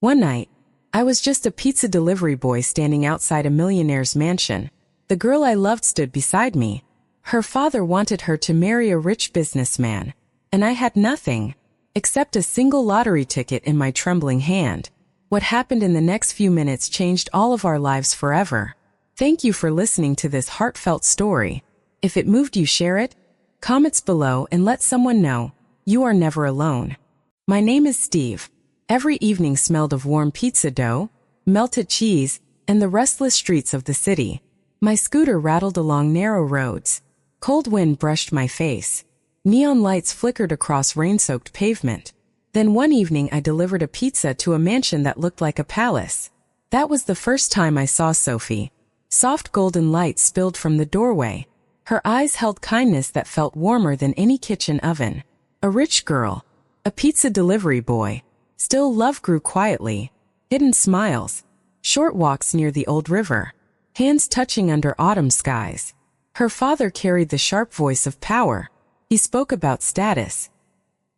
One night, I was just a pizza delivery boy standing outside a millionaire's mansion. The girl I loved stood beside me. Her father wanted her to marry a rich businessman, and I had nothing except a single lottery ticket in my trembling hand. What happened in the next few minutes changed all of our lives forever. Thank you for listening to this heartfelt story. If it moved you, share it, comments below, and let someone know you are never alone. My name is Steve. Every evening smelled of warm pizza dough, melted cheese, and the restless streets of the city. My scooter rattled along narrow roads. Cold wind brushed my face. Neon lights flickered across rain-soaked pavement. Then one evening I delivered a pizza to a mansion that looked like a palace. That was the first time I saw Sophie. Soft golden light spilled from the doorway. Her eyes held kindness that felt warmer than any kitchen oven. A rich girl. A pizza delivery boy. Still, love grew quietly. Hidden smiles. Short walks near the old river. Hands touching under autumn skies. Her father carried the sharp voice of power. He spoke about status.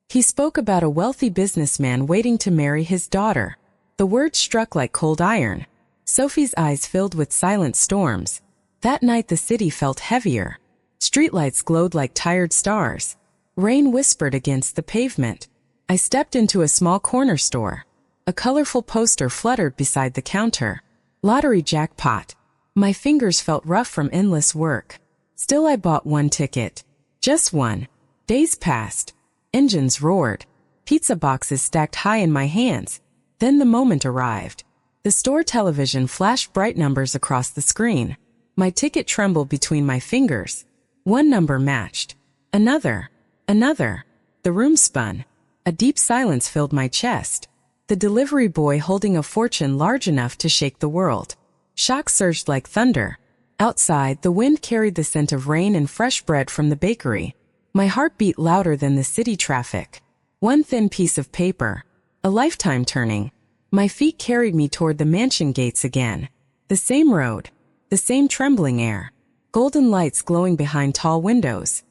He spoke about a wealthy businessman waiting to marry his daughter. The words struck like cold iron. Sophie's eyes filled with silent storms. That night the city felt heavier. Streetlights glowed like tired stars. Rain whispered against the pavement. I stepped into a small corner store. A colorful poster fluttered beside the counter. Lottery jackpot. My fingers felt rough from endless work. Still, I bought one ticket. Just one. Days passed. Engines roared. Pizza boxes stacked high in my hands. Then the moment arrived. The store television flashed bright numbers across the screen. My ticket trembled between my fingers. One number matched. Another. Another. The room spun. A deep silence filled my chest. The delivery boy holding a fortune large enough to shake the world. Shock surged like thunder. Outside, the wind carried the scent of rain and fresh bread from the bakery. My heart beat louder than the city traffic. One thin piece of paper. A lifetime turning. My feet carried me toward the mansion gates again. The same road. The same trembling air. Golden lights glowing behind tall windows.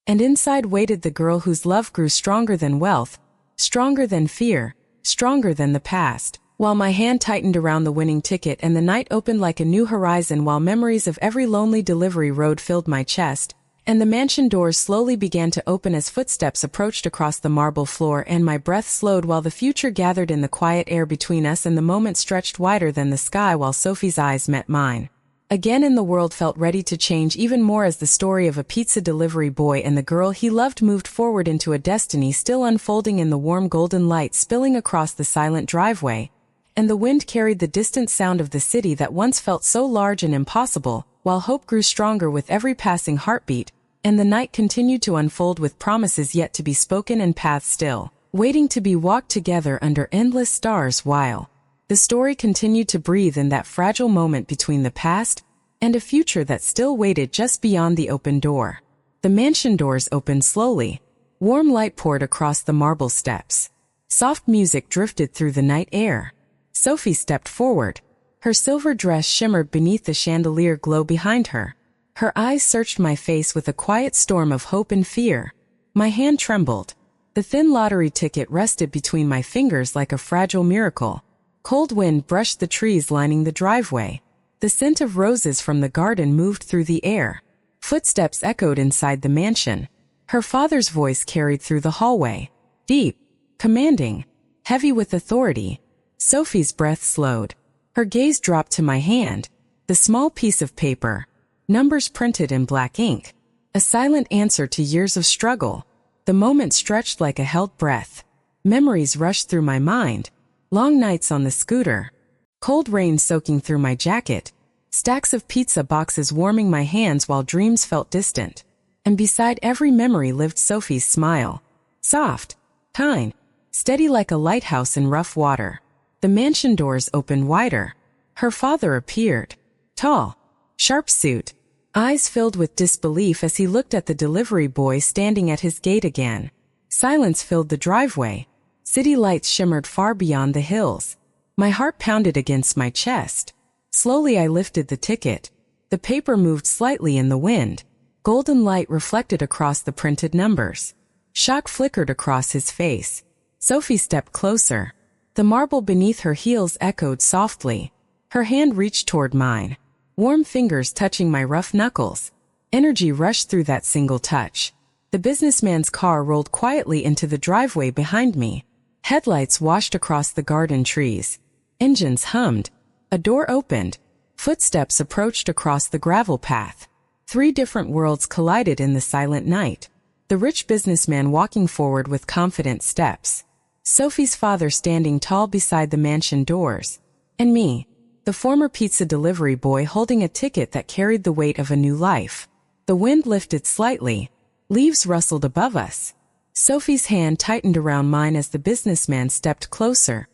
And inside waited the girl whose love grew stronger than wealth, stronger than fear, stronger than the past. While my hand tightened around the winning ticket and the night opened like a new horizon, while memories of every lonely delivery road filled my chest, and the mansion doors slowly began to open as footsteps approached across the marble floor, and my breath slowed while the future gathered in the quiet air between us, and the moment stretched wider than the sky while Sophie's eyes met mine. Again, and the world felt ready to change even more as the story of a pizza delivery boy and the girl he loved moved forward into a destiny still unfolding in the warm golden light spilling across the silent driveway, and the wind carried the distant sound of the city that once felt so large and impossible, while hope grew stronger with every passing heartbeat, and the night continued to unfold with promises yet to be spoken and paths still waiting to be walked together under endless stars, while the story continued to breathe in that fragile moment between the past and a future that still waited just beyond the open door. The mansion doors opened slowly. Warm light poured across the marble steps. Soft music drifted through the night air. Sophie stepped forward. Her silver dress shimmered beneath the chandelier glow behind her. Her eyes searched my face with a quiet storm of hope and fear. My hand trembled. The thin lottery ticket rested between my fingers like a fragile miracle. Cold wind brushed the trees lining the driveway. The scent of roses from the garden moved through the air. Footsteps echoed inside the mansion. Her father's voice carried through the hallway. Deep, commanding, heavy with authority. Sophie's breath slowed. Her gaze dropped to my hand. The small piece of paper. Numbers printed in black ink. A silent answer to years of struggle. The moment stretched like a held breath. Memories rushed through my mind. Long nights on the scooter. Cold rain soaking through my jacket. Stacks of pizza boxes warming my hands while dreams felt distant. And beside every memory lived Sophie's smile. Soft, kind, steady like a lighthouse in rough water. The mansion doors opened wider. Her father appeared. Tall, sharp suit. Eyes filled with disbelief as he looked at the delivery boy standing at his gate again. Silence filled the driveway. City lights shimmered far beyond the hills. My heart pounded against my chest. Slowly I lifted the ticket. The paper moved slightly in the wind. Golden light reflected across the printed numbers. Shock flickered across his face. Sophie stepped closer. The marble beneath her heels echoed softly. Her hand reached toward mine. Warm fingers touching my rough knuckles. Energy rushed through that single touch. The businessman's car rolled quietly into the driveway behind me. Headlights washed across the garden trees. Engines hummed. A door opened. Footsteps approached across the gravel path. 3 different worlds collided in the silent night. The rich businessman walking forward with confident steps. Sophie's father standing tall beside the mansion doors. And me, the former pizza delivery boy holding a ticket that carried the weight of a new life. The wind lifted slightly. Leaves rustled above us. Sophie's hand tightened around mine as the businessman stepped closer.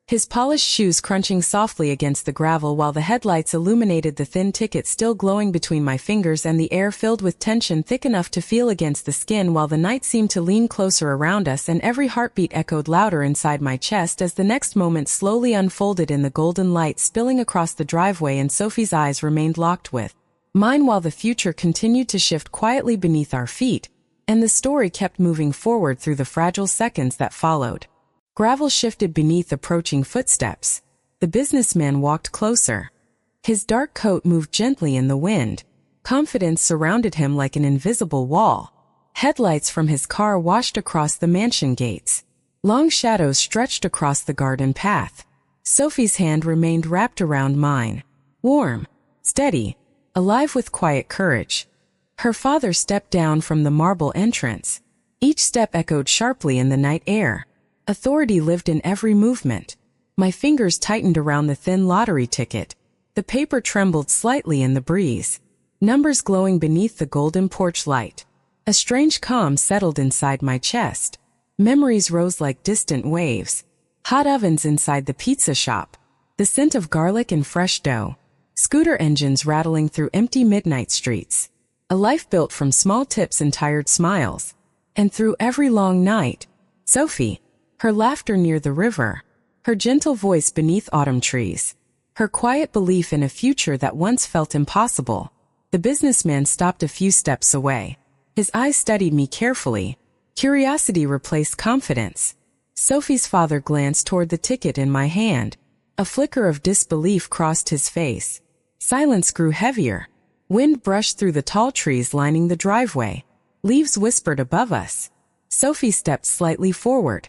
His polished shoes crunching softly against the gravel while the headlights illuminated the thin ticket still glowing between my fingers and the air filled with tension thick enough to feel against the skin while the night seemed to lean closer around us and every heartbeat echoed louder inside my chest as the next moment slowly unfolded in the golden light spilling across the driveway and Sophie's eyes remained locked with mine while the future continued to shift quietly beneath our feet, and the story kept moving forward through the fragile seconds that followed. Gravel shifted beneath approaching footsteps. The businessman walked closer. His dark coat moved gently in the wind. Confidence surrounded him like an invisible wall. Headlights from his car washed across the mansion gates. Long shadows stretched across the garden path. Sophie's hand remained wrapped around mine. Warm, steady, alive with quiet courage. Her father stepped down from the marble entrance. Each step echoed sharply in the night air. Authority lived in every movement. My fingers tightened around the thin lottery ticket. The paper trembled slightly in the breeze. Numbers glowing beneath the golden porch light. A strange calm settled inside my chest. Memories rose like distant waves. Hot ovens inside the pizza shop. The scent of garlic and fresh dough. Scooter engines rattling through empty midnight streets. A life built from small tips and tired smiles. And through every long night, Sophie. Her laughter near the river. Her gentle voice beneath autumn trees. Her quiet belief in a future that once felt impossible. The businessman stopped a few steps away. His eyes studied me carefully. Curiosity replaced confidence. Sophie's father glanced toward the ticket in my hand. A flicker of disbelief crossed his face. Silence grew heavier. Wind brushed through the tall trees lining the driveway. Leaves whispered above us. Sophie stepped slightly forward.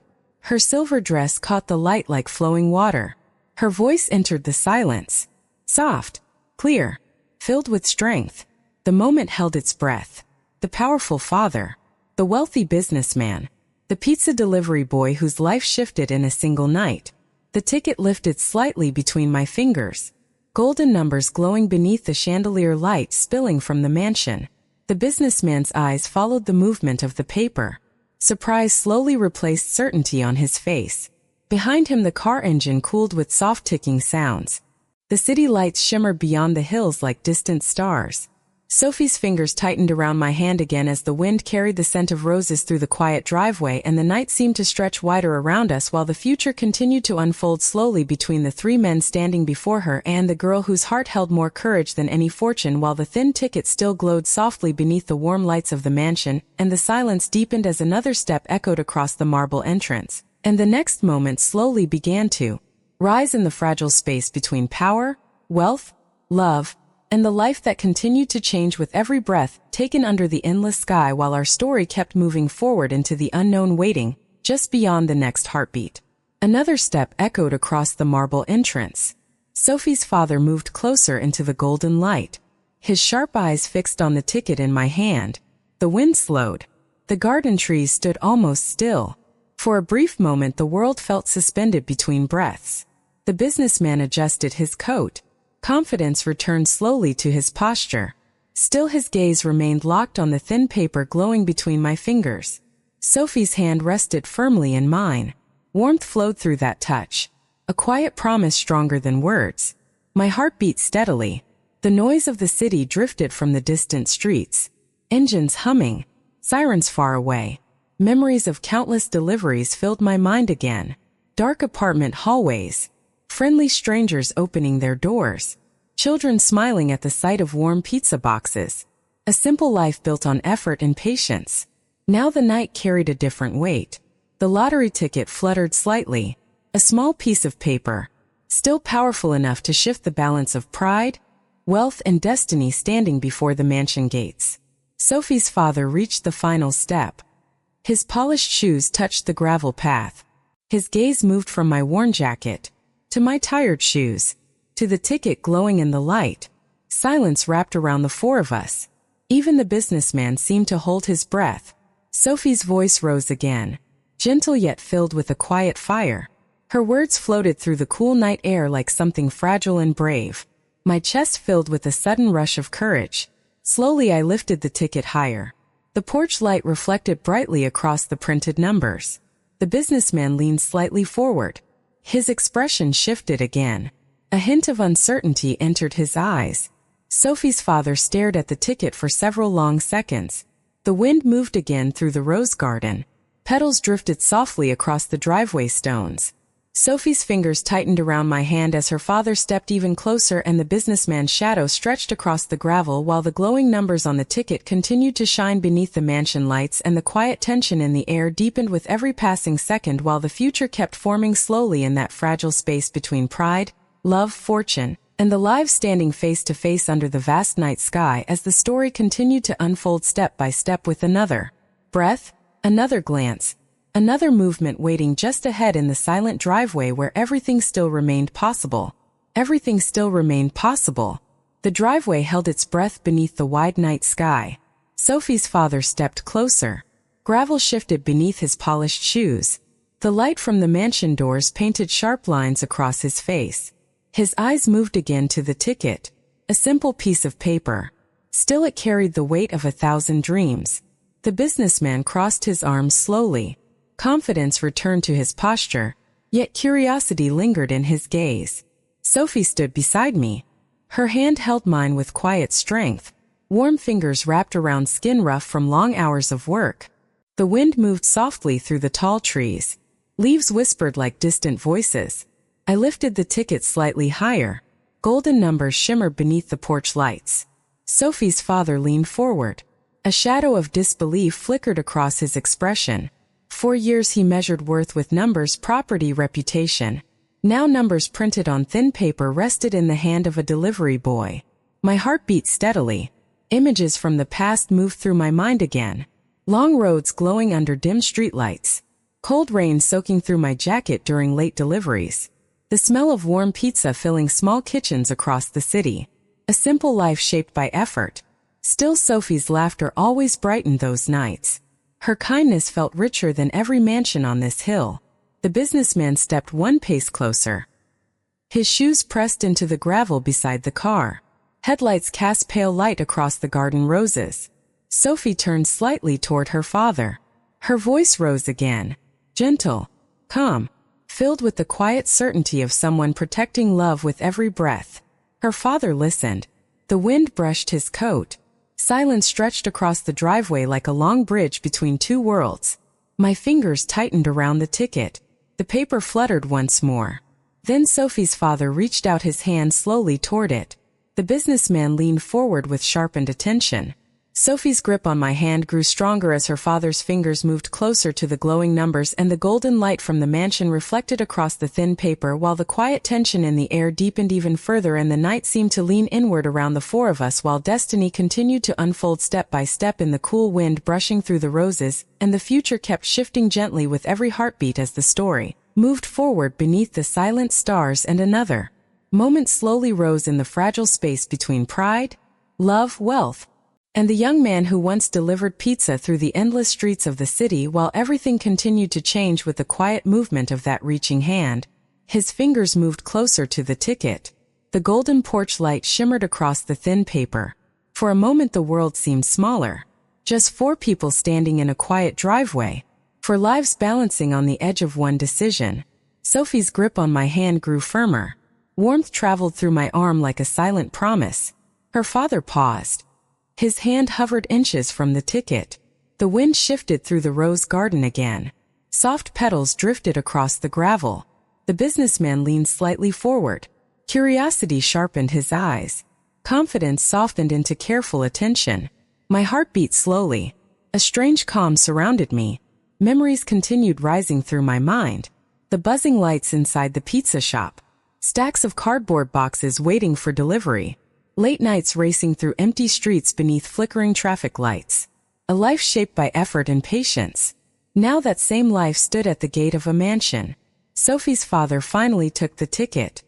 Her silver dress caught the light like flowing water. Her voice entered the silence. Soft, clear, filled with strength. The moment held its breath. The powerful father. The wealthy businessman. The pizza delivery boy whose life shifted in a single night. The ticket lifted slightly between my fingers. Golden numbers glowing beneath the chandelier light spilling from the mansion. The businessman's eyes followed the movement of the paper. Surprise slowly replaced certainty on his face. Behind him the car engine cooled with soft ticking sounds. The city lights shimmered beyond the hills like distant stars. Sophie's fingers tightened around my hand again as the wind carried the scent of roses through the quiet driveway and the night seemed to stretch wider around us while the future continued to unfold slowly between the 3 men standing before her and the girl whose heart held more courage than any fortune while the thin ticket still glowed softly beneath the warm lights of the mansion, and the silence deepened as another step echoed across the marble entrance, and the next moment slowly began to rise in the fragile space between power, wealth, love, and the life that continued to change with every breath taken under the endless sky while our story kept moving forward into the unknown waiting, just beyond the next heartbeat. Another step echoed across the marble entrance. Sophie's father moved closer into the golden light. His sharp eyes fixed on the ticket in my hand. The wind slowed. The garden trees stood almost still. For a brief moment the world felt suspended between breaths. The businessman adjusted his coat. Confidence returned slowly to his posture. Still his gaze remained locked on the thin paper glowing between my fingers. Sophie's hand rested firmly in mine. Warmth flowed through that touch. A quiet promise stronger than words. My heart beat steadily. The noise of the city drifted from the distant streets. Engines humming. Sirens far away. Memories of countless deliveries filled my mind again. Dark apartment hallways. Friendly strangers opening their doors. Children smiling at the sight of warm pizza boxes. A simple life built on effort and patience. Now the night carried a different weight. The lottery ticket fluttered slightly. A small piece of paper, still powerful enough to shift the balance of pride, wealth, and destiny standing before the mansion gates. Sophie's father reached the final step. His polished shoes touched the gravel path. His gaze moved from my worn jacket, to my tired shoes, to the ticket glowing in the light. Silence wrapped around the four of us. Even the businessman seemed to hold his breath. Sophie's voice rose again, gentle yet filled with a quiet fire. Her words floated through the cool night air like something fragile and brave. My chest filled with a sudden rush of courage. Slowly I lifted the ticket higher. The porch light reflected brightly across the printed numbers. The businessman leaned slightly forward. His expression shifted again. A hint of uncertainty entered his eyes. Sophie's father stared at the ticket for several long seconds. The wind moved again through the rose garden. Petals drifted softly across the driveway stones. Sophie's fingers tightened around my hand as her father stepped even closer, and the businessman's shadow stretched across the gravel while the glowing numbers on the ticket continued to shine beneath the mansion lights, and the quiet tension in the air deepened with every passing second while the future kept forming slowly in that fragile space between pride, love, fortune, and the lives standing face to face under the vast night sky as the story continued to unfold step by step, with another breath, another glance, another movement waiting just ahead in the silent driveway where everything still remained possible. Everything still remained possible. The driveway held its breath beneath the wide night sky. Sophie's father stepped closer. Gravel shifted beneath his polished shoes. The light from the mansion doors painted sharp lines across his face. His eyes moved again to the ticket, a simple piece of paper. Still it carried the weight of 1,000 dreams. The businessman crossed his arms slowly. Confidence returned to his posture, yet curiosity lingered in his gaze. Sophie stood beside me. Her hand held mine with quiet strength. Warm fingers wrapped around skin rough from long hours of work. The wind moved softly through the tall trees. Leaves whispered like distant voices. I lifted the ticket slightly higher. Golden numbers shimmered beneath the porch lights. Sophie's father leaned forward. A shadow of disbelief flickered across his expression. For years he measured worth with numbers, property, reputation. Now numbers printed on thin paper rested in the hand of a delivery boy. My heart beat steadily. Images from the past moved through my mind again. Long roads glowing under dim streetlights. Cold rain soaking through my jacket during late deliveries. The smell of warm pizza filling small kitchens across the city. A simple life shaped by effort. Still, Sophie's laughter always brightened those nights. Her kindness felt richer than every mansion on this hill. The businessman stepped one pace closer. His shoes pressed into the gravel beside the car. Headlights cast pale light across the garden roses. Sophie turned slightly toward her father. Her voice rose again, gentle, calm, filled with the quiet certainty of someone protecting love with every breath. Her father listened. The wind brushed his coat. Silence stretched across the driveway like a long bridge between two worlds. My fingers tightened around the ticket. The paper fluttered once more. Then Sophie's father reached out his hand slowly toward it. The businessman leaned forward with sharpened attention. Sophie's grip on my hand grew stronger as her father's fingers moved closer to the glowing numbers, and the golden light from the mansion reflected across the thin paper while the quiet tension in the air deepened even further, and the night seemed to lean inward around the four of us while destiny continued to unfold step by step in the cool wind brushing through the roses, and the future kept shifting gently with every heartbeat as the story moved forward beneath the silent stars. And another moment slowly rose in the fragile space between pride, love, wealth, and the young man who once delivered pizza through the endless streets of the city, while everything continued to change with the quiet movement of that reaching hand. His fingers moved closer to the ticket. The golden porch light shimmered across the thin paper. For a moment the world seemed smaller. Just four people standing in a quiet driveway. Four lives balancing on the edge of one decision. Sophie's grip on my hand grew firmer. Warmth traveled through my arm like a silent promise. Her father paused. His hand hovered inches from the ticket. The wind shifted through the rose garden again. Soft petals drifted across the gravel. The businessman leaned slightly forward. Curiosity sharpened his eyes. Confidence softened into careful attention. My heart beat slowly. A strange calm surrounded me. Memories continued rising through my mind. the buzzing lights inside the pizza shop, stacks of cardboard boxes waiting for delivery, late nights racing through empty streets beneath flickering traffic lights. A life shaped by effort and patience. Now that same life stood at the gate of a mansion. Sophie's father finally took the ticket.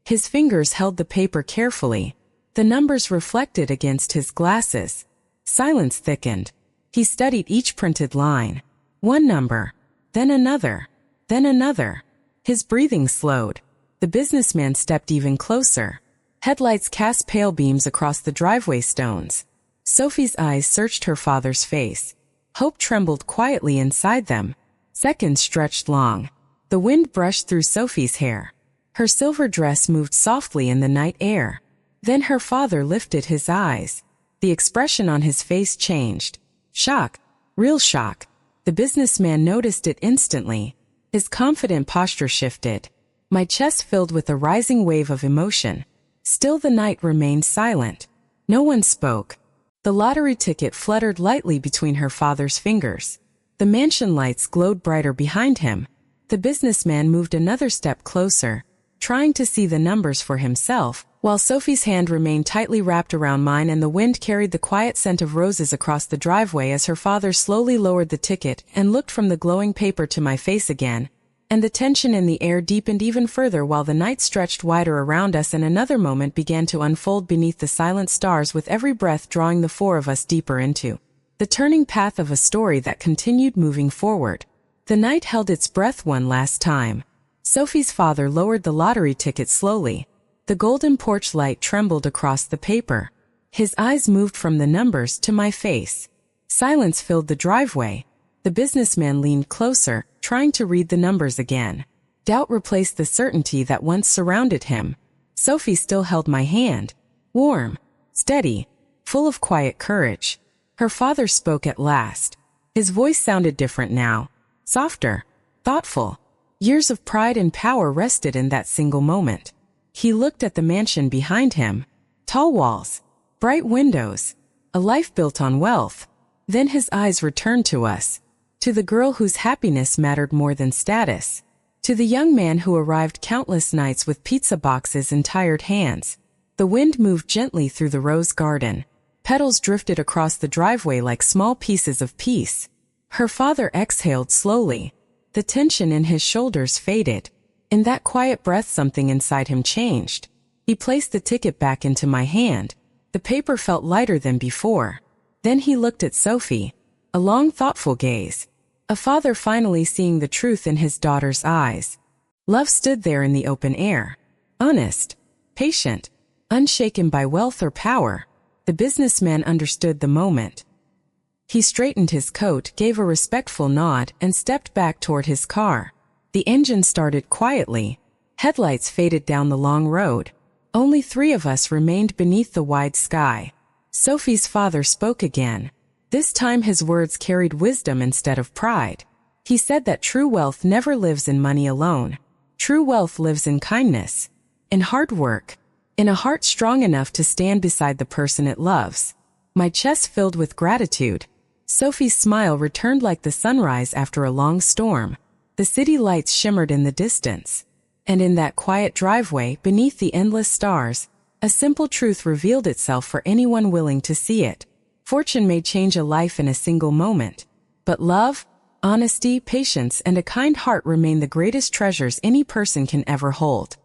His fingers held the paper carefully. The numbers reflected against his glasses. Silence thickened. He studied each printed line. One number, then another, then another. His breathing slowed. The businessman stepped even closer. Headlights cast pale beams across the driveway stones. Sophie's eyes searched her father's face. Hope trembled quietly inside them. Seconds stretched long. The wind brushed through Sophie's hair. Her silver dress moved softly in the night air. Then her father lifted his eyes. The expression on his face changed. Shock. Real shock. The businessman noticed it instantly. His confident posture shifted. My chest filled with a rising wave of emotion. Still the night remained silent. No one spoke. The lottery ticket fluttered lightly between her father's fingers. The mansion lights glowed brighter behind him. The businessman moved another step closer, trying to see the numbers for himself, while Sophie's hand remained tightly wrapped around mine and the wind carried the quiet scent of roses across the driveway as her father slowly lowered the ticket and looked from the glowing paper to my face again. And the tension in the air deepened even further while the night stretched wider around us and another moment began to unfold beneath the silent stars with every breath drawing the four of us deeper into the turning path of a story that continued moving forward. The night held its breath one last time. Sophie's father lowered the lottery ticket slowly. The golden porch light trembled across the paper. His eyes moved from the numbers to my face. Silence filled the driveway. The businessman leaned closer, trying to read the numbers again. Doubt replaced the certainty that once surrounded him. Sophie still held my hand. Warm, steady, full of quiet courage. Her father spoke at last. His voice sounded different now. Softer, thoughtful. Years of pride and power rested in that single moment. He looked at the mansion behind him. Tall walls, bright windows, a life built on wealth. Then his eyes returned to us. To the girl whose happiness mattered more than status. To the young man who arrived countless nights with pizza boxes in tired hands. The wind moved gently through the rose garden. Petals drifted across the driveway like small pieces of peace. Her father exhaled slowly. The tension in his shoulders faded. In that quiet breath something inside him changed. He placed the ticket back into my hand. The paper felt lighter than before. Then he looked at Sophie. A long, thoughtful gaze. A father finally seeing the truth in his daughter's eyes. Love stood there in the open air. Honest, patient, unshaken by wealth or power. The businessman understood the moment. He straightened his coat, gave a respectful nod, and stepped back toward his car. The engine started quietly. Headlights faded down the long road. Only three of us remained beneath the wide sky. Sophie's father spoke again. This time his words carried wisdom instead of pride. He said that true wealth never lives in money alone. True wealth lives in kindness, in hard work, in a heart strong enough to stand beside the person it loves. My chest filled with gratitude. Sophie's smile returned like the sunrise after a long storm. The city lights shimmered in the distance. And in that quiet driveway, beneath the endless stars, a simple truth revealed itself for anyone willing to see it. Fortune may change a life in a single moment, but love, honesty, patience, and a kind heart remain the greatest treasures any person can ever hold.